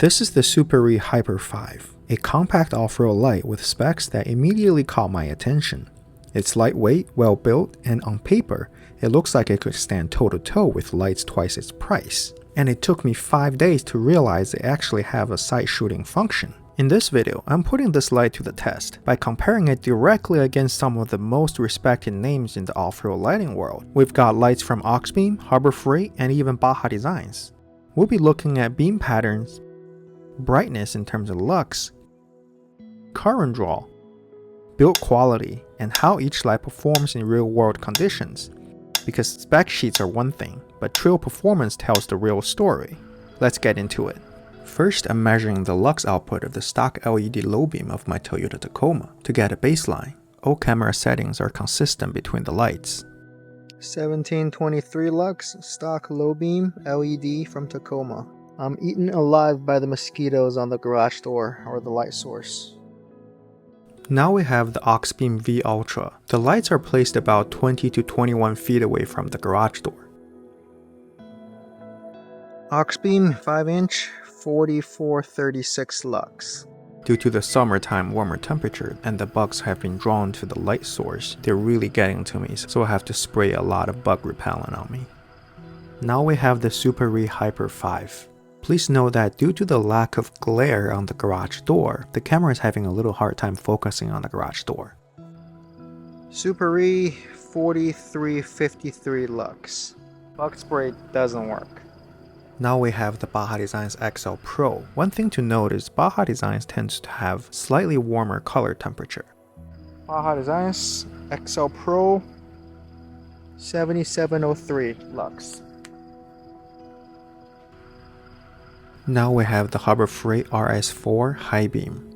This is the Suparee Hyper 5, a compact off-road light with specs that immediately caught my attention. It's lightweight, well built, and on paper, it looks like it could stand toe-to-toe with lights twice its price. And it took me 5 days to realize they actually have a sight shooting function. In this video, I'm putting this light to the test by comparing it directly against some of the most respected names in the off-road lighting world. We've got lights from Auxbeam, Harbor Freight, and even Baja designs. We'll be looking at beam patterns, brightness in terms of lux, current draw, build quality, and how each light performs in real-world conditions. Because spec sheets are one thing, but trail performance tells the real story. Let's get into it. First, I'm measuring the lux output of the stock LED low beam of my Toyota Tacoma to get a baseline. All camera settings are consistent between the lights. 1723 lux, stock low beam LED from Tacoma. I'm eaten alive by the mosquitoes on the garage door or the light source. Now we have the Auxbeam V Ultra. The lights are placed about 20 to 21 feet away from the garage door. Auxbeam 5-inch, 4436 lux. Due to the summertime warmer temperature and the bugs have been drawn to the light source, they're really getting to me, so I have to spray a lot of bug repellent on me. Now we have the Suparee Hyper 5. Please note that due to the lack of glare on the garage door, the camera is having a little hard time focusing on the garage door. Suparee 4353 lux. Bug spray doesn't work. Now we have the Baja Designs XL Pro. One thing to note is Baja Designs tends to have slightly warmer color temperature. Baja Designs XL Pro 7703 lux. Now we have the Harbor Freight RS4 High Beam.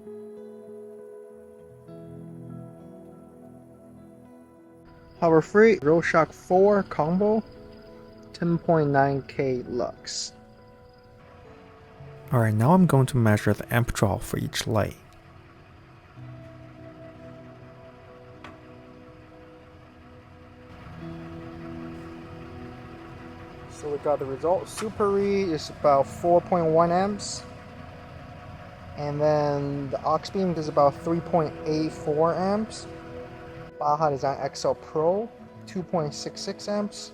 Harbor Freight roadshock 4 combo 10.9K lux. Alright, now I'm going to measure the amp draw for each light. So we got the result. Suparee is about 4.1 amps. And then the Auxbeam is about 3.84 amps. Baja Design XL Pro 2.66 amps.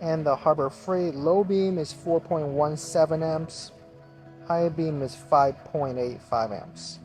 And the Harbor Freight low beam is 4.17 amps. High beam is 5.85 amps.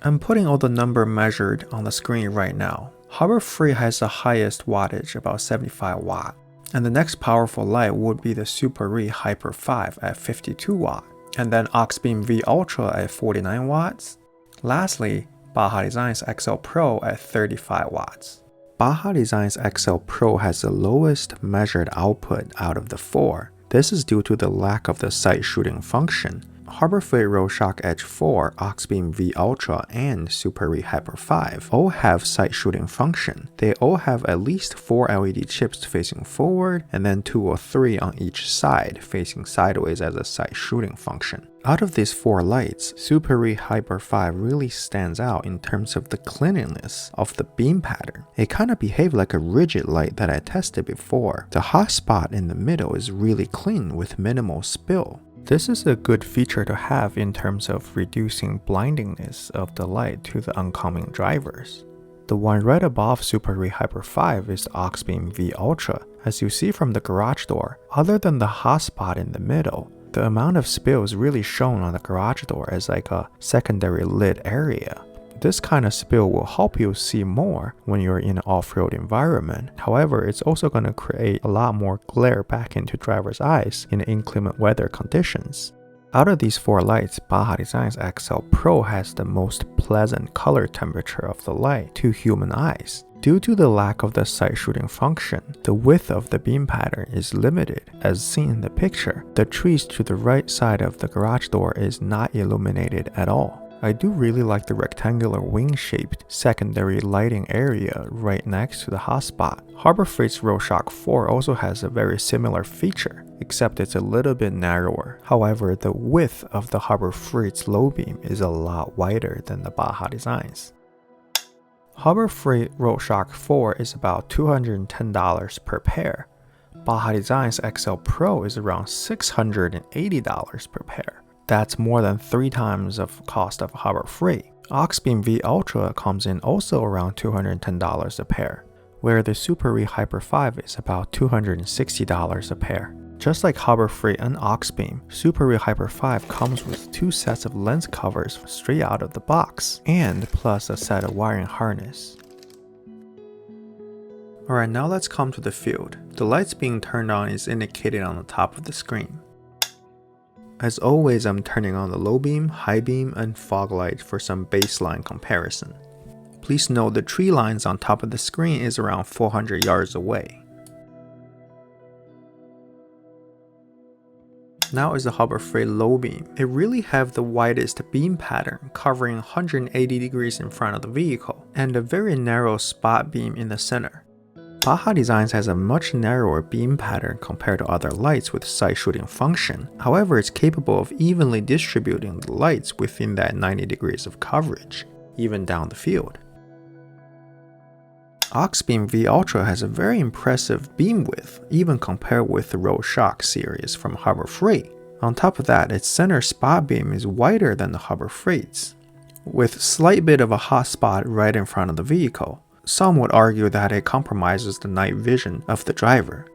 I'm putting all the number measured on the screen right now. Harbor Freight has the highest wattage, about 75 watt. And the next powerful light would be the Suparee Hyper 5 at 52 watt. And then Auxbeam V Ultra at 49 watts. Lastly, Baja Designs XL Pro at 35 watts. Baja Designs XL Pro has the lowest measured output out of the four. This is due to the lack of the sight shooting function. Harbor Freight roadshock Edge 4, Auxbeam V Ultra, and Suparee Hyper 5 all have sight shooting function. They all have at least 4 LED chips facing forward and then 2 or 3 on each side facing sideways as a sight shooting function. Out of these 4 lights, Suparee Hyper 5 really stands out in terms of the cleanliness of the beam pattern. It kind of behaved like a rigid light that I tested before. The hot spot in the middle is really clean with minimal spill. This is a good feature to have in terms of reducing blindingness of the light to the oncoming drivers. The one right above Suparee Hyper 5 is the Auxbeam V Ultra. As you see from the garage door, other than the hot spot in the middle, the amount of spill is really shown on the garage door as like a secondary lit area. This kind of spill will help you see more when you're in an off-road environment. However, it's also going to create a lot more glare back into driver's eyes in inclement weather conditions. Out of these 4 lights, Baja Designs XL Pro has the most pleasant color temperature of the light to human eyes. Due to the lack of the sight shooting function, the width of the beam pattern is limited as seen in the picture. The trees to the right side of the garage door is not illuminated at all. I do really like the rectangular wing-shaped secondary lighting area right next to the hotspot. Harbor Freight's roadshock 4 also has a very similar feature, except it's a little bit narrower. However, the width of the Harbor Freight's low beam is a lot wider than the Baja Designs. Harbor Freight roadshock 4 is about $210 per pair. Baja Designs XL Pro is around $680 per pair. That's more than 3 times of cost of Harbor Freight. Auxbeam V Ultra comes in also around $210 a pair, where the Suparee Hyper 5 is about $260 a pair. Just like Harbor Freight and Auxbeam, Suparee Hyper 5 comes with 2 sets of lens covers straight out of the box, and plus a set of wiring harness. Alright, now let's come to the field. The lights being turned on is indicated on the top of the screen. As always, I'm turning on the low beam, high beam, and fog light for some baseline comparison. Please note the tree lines on top of the screen is around 400 yards away. Now is the Harbor Freight low beam. It really have the widest beam pattern, covering 180 degrees in front of the vehicle, and a very narrow spot beam in the center. Baja Designs has a much narrower beam pattern compared to other lights with side shooting function. However, it's capable of evenly distributing the lights within that 90 degrees of coverage, even down the field. Auxbeam V Ultra has a very impressive beam width, even compared with the roadshock series from Harbor Freight. On top of that, its center spot beam is wider than the Harbor Freight's, with slight bit of a hot spot right in front of the vehicle. Some would argue that it compromises the night vision of the driver.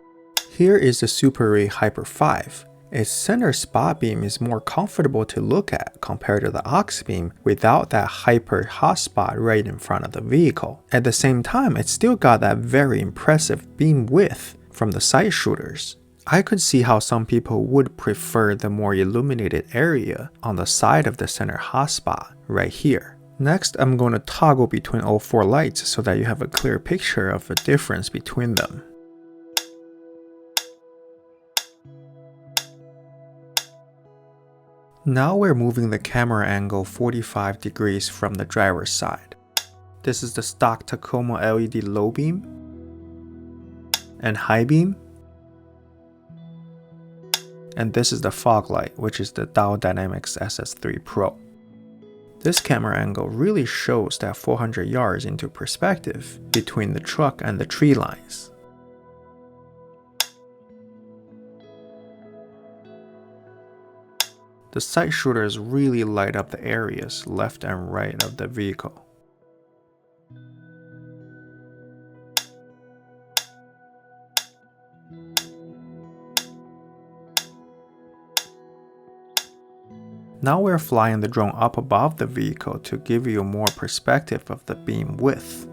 Here is the Suparee Hyper 5. Its center spot beam is more comfortable to look at compared to the Auxbeam without that hyper hot spot right in front of the vehicle. At the same time, it's still got that very impressive beam width from the side shooters. I could see how some people would prefer the more illuminated area on the side of the center hotspot right here. Next, I'm going to toggle between all 4 lights so that you have a clear picture of the difference between them. Now we're moving the camera angle 45 degrees from the driver's side. This is the stock Tacoma LED low beam and high beam. And this is the fog light, which is the Dow Dynamics SS3 Pro. This camera angle really shows that 400 yards into perspective between the truck and the tree lines. The sight shooters really light up the areas left and right of the vehicle. Now we're flying the drone up above the vehicle to give you more perspective of the beam width.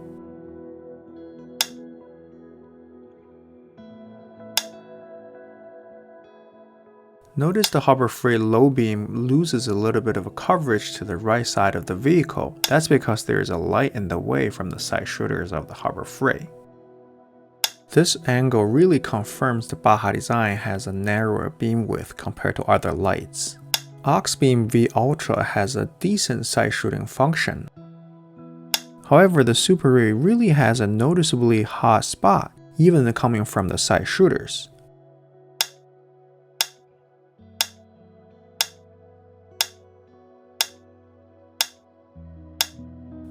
Notice the Harbor Freight low beam loses a little bit of a coverage to the right side of the vehicle. That's because there is a light in the way from the side shooters of the Harbor Freight. This angle really confirms the Baja Design has a narrower beam width compared to other lights. Auxbeam V Ultra has a decent side shooting function. However, the Suparee really has a noticeably hot spot, even coming from the side shooters.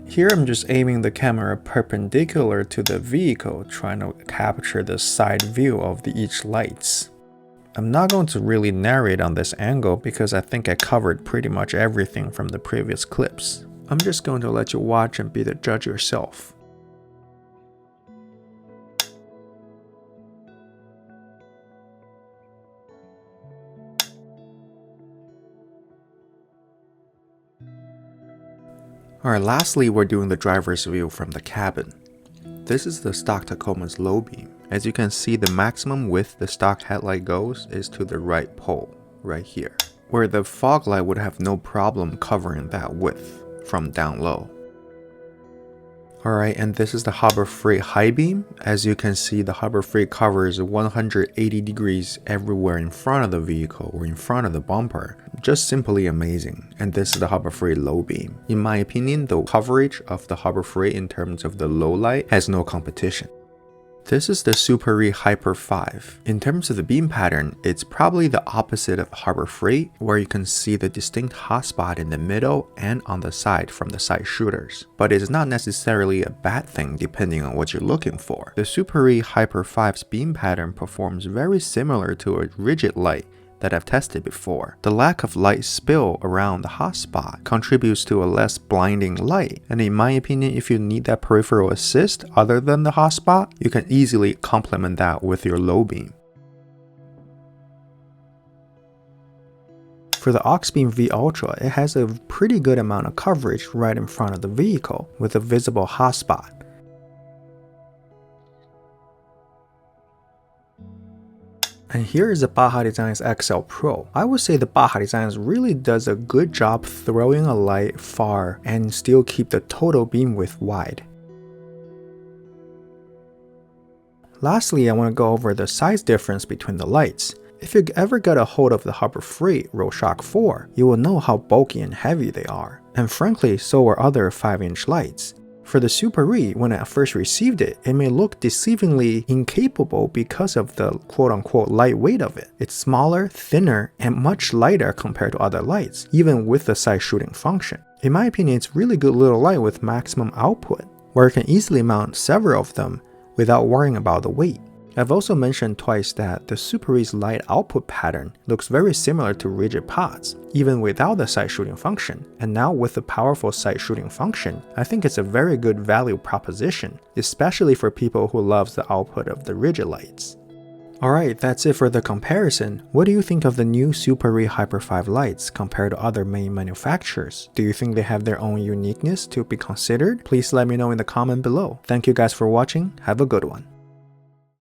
Here I'm just aiming the camera perpendicular to the vehicle, trying to capture the side view of each lights. I'm not going to really narrate on this angle because I think I covered pretty much everything from the previous clips. I'm just going to let you watch and be the judge yourself. Alright, lastly we're doing the driver's view from the cabin. This is the stock Tacoma's low beam. As you can see, the maximum width the stock headlight goes is to the right pole, right here, where the fog light would have no problem covering that width from down low. Alright, and this is the Harbor Freight high beam. As you can see, the Harbor Freight covers 180 degrees everywhere in front of the vehicle or in front of the bumper. Just simply amazing. And this is the Harbor Freight low beam. In my opinion, the coverage of the Harbor Freight in terms of the low light has no competition. This is the Suparee Hyper 5. In terms of the beam pattern, it's probably the opposite of Harbor Freight, where you can see the distinct hotspot in the middle and on the side from the side shooters. But it's not necessarily a bad thing depending on what you're looking for. The Suparee Hyper 5's beam pattern performs very similar to a rigid light that I've tested before. The lack of light spill around the hotspot contributes to a less blinding light, and in my opinion, if you need that peripheral assist other than the hotspot, you can easily complement that with your low beam. For the Auxbeam V Ultra, it has a pretty good amount of coverage right in front of the vehicle with a visible hotspot. And here is the Baja Designs XL Pro. I would say the Baja Designs really does a good job throwing a light far and still keep the total beam width wide. Lastly, I want to go over the size difference between the lights. If you ever get a hold of the Harbor Freight roadshock 4, you will know how bulky and heavy they are. And frankly, so are other 5-inch lights. For the Suparee, when I first received it, it may look deceivingly incapable because of the quote-unquote lightweight of it. It's smaller, thinner, and much lighter compared to other lights, even with the side shooting function. In my opinion, it's really good little light with maximum output, where you can easily mount several of them without worrying about the weight. I've also mentioned twice that the Suparee's light output pattern looks very similar to rigid pods, even without the side shooting function, and now with the powerful side shooting function, I think it's a very good value proposition, especially for people who loves the output of the rigid lights. Alright, that's it for the comparison. What do you think of the new Suparee Hyper 5 lights compared to other main manufacturers? Do you think they have their own uniqueness to be considered? Please let me know in the comment below. Thank you guys for watching, have a good one.